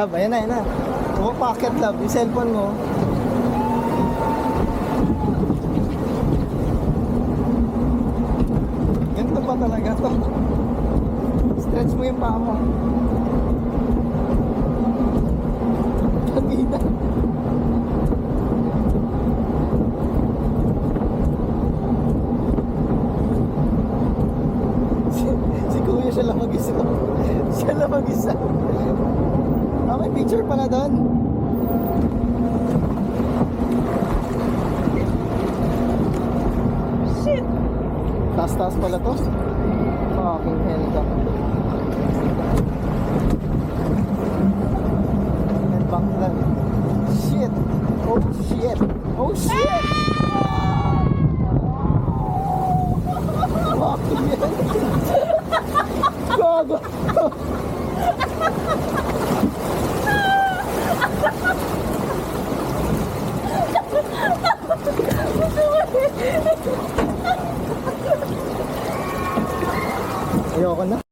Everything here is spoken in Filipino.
Ayan na, ayan na. Oo, pocket love. Yung cellphone mo. Ganito ba talaga to? Stretch mo yung paa mo. Kanina. Si Kuya siya lang mag-isa. Siya lang mag-isa. Ah, may picture pala doon. Shit! Taas-taas pala to. Fucking hell ka. And back then. Shit! Oh shit! Oh shit! Fucking hell! Gago! Ayoko na.